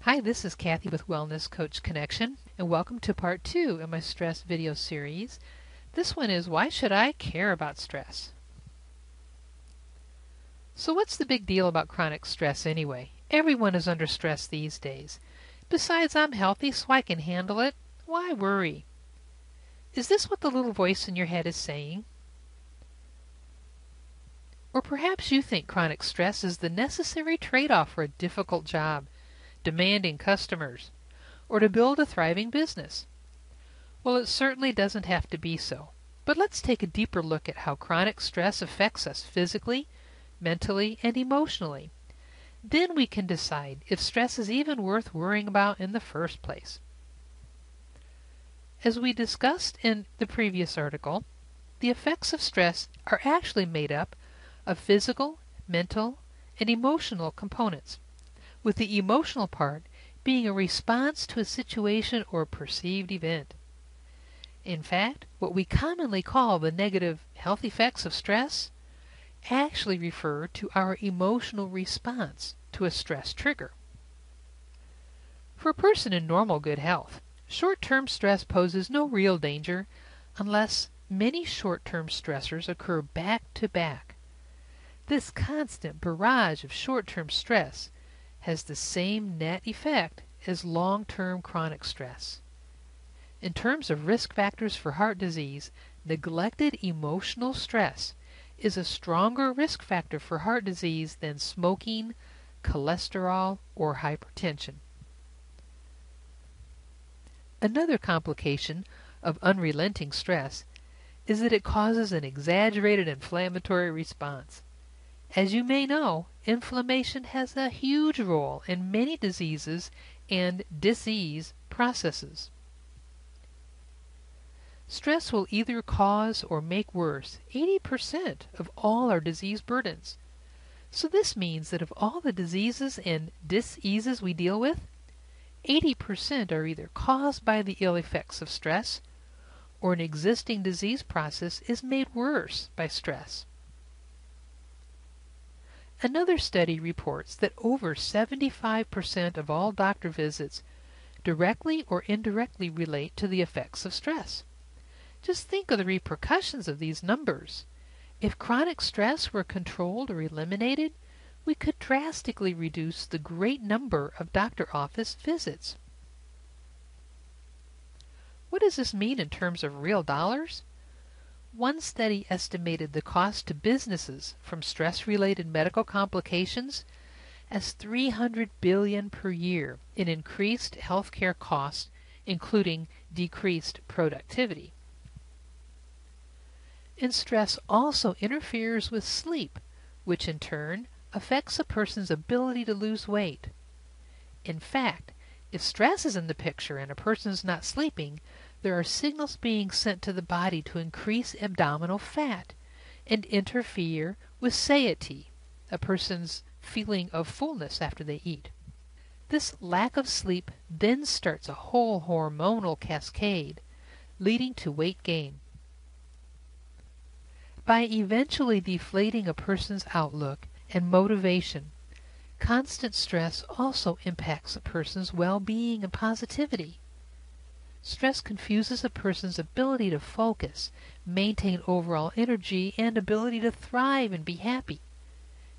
Hi, this is Kathy with Wellness Coach Connection, and welcome to part 2 in my stress video series. This one is, why should I care about stress? So what's the big deal about chronic stress anyway? Everyone is under stress these days. Besides, I'm healthy so I can handle it. Why worry? Is this what the little voice in your head is saying? Or perhaps you think chronic stress is the necessary trade-off for a difficult job, demanding customers, or to build a thriving business. Well, it certainly doesn't have to be so. But let's take a deeper look at how chronic stress affects us physically, mentally, and emotionally. Then we can decide if stress is even worth worrying about in the first place. As we discussed in the previous article, the effects of stress are actually made up of physical, mental, and emotional components, with the emotional part being a response to a situation or perceived event. In fact, what we commonly call the negative health effects of stress actually refer to our emotional response to a stress trigger. For a person in normal good health, short-term stress poses no real danger unless many short-term stressors occur back to back. This constant barrage of short-term stress has the same net effect as long-term chronic stress. In terms of risk factors for heart disease, neglected emotional stress is a stronger risk factor for heart disease than smoking, cholesterol, or hypertension. Another complication of unrelenting stress is that it causes an exaggerated inflammatory response. As you may know, inflammation has a huge role in many diseases and disease processes. Stress will either cause or make worse 80% of all our disease burdens. So this means that of all the diseases and diseases we deal with, 80% are either caused by the ill effects of stress, or an existing disease process is made worse by stress. Another study reports that over 75% of all doctor visits directly or indirectly relate to the effects of stress. Just think of the repercussions of these numbers. If chronic stress were controlled or eliminated, we could drastically reduce the great number of doctor office visits. What does this mean in terms of real dollars? One study estimated the cost to businesses from stress-related medical complications as $300 billion per year in increased healthcare costs, including decreased productivity. And stress also interferes with sleep, which in turn affects a person's ability to lose weight. In fact, if stress is in the picture and a person is not sleeping, there are signals being sent to the body to increase abdominal fat and interfere with satiety, a person's feeling of fullness after they eat. This lack of sleep then starts a whole hormonal cascade, leading to weight gain. By eventually deflating a person's outlook and motivation, constant stress also impacts a person's well-being and positivity. Stress confuses a person's ability to focus, maintain overall energy, and ability to thrive and be happy.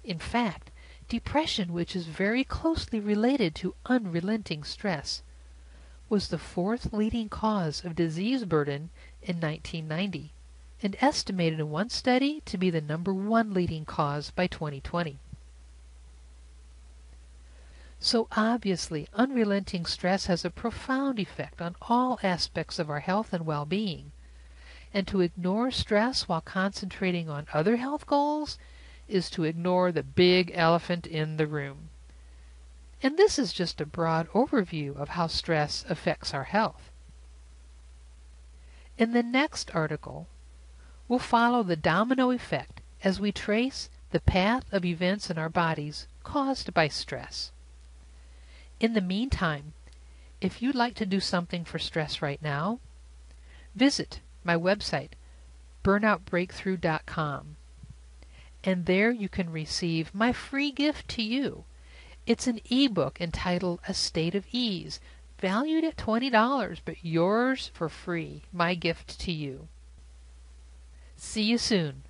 In fact, depression, which is very closely related to unrelenting stress, was the fourth leading cause of disease burden in 1990, and estimated in one study to be the #1 leading cause by 2020. So obviously, unrelenting stress has a profound effect on all aspects of our health and well-being. And to ignore stress while concentrating on other health goals is to ignore the big elephant in the room. And this is just a broad overview of how stress affects our health. In the next article, we'll follow the domino effect as we trace the path of events in our bodies caused by stress. In the meantime, if you'd like to do something for stress right now, visit my website, burnoutbreakthrough.com, and there you can receive my free gift to you, It's an ebook entitled A State of Ease, valued at $20, but yours for free. My gift to you. See you soon.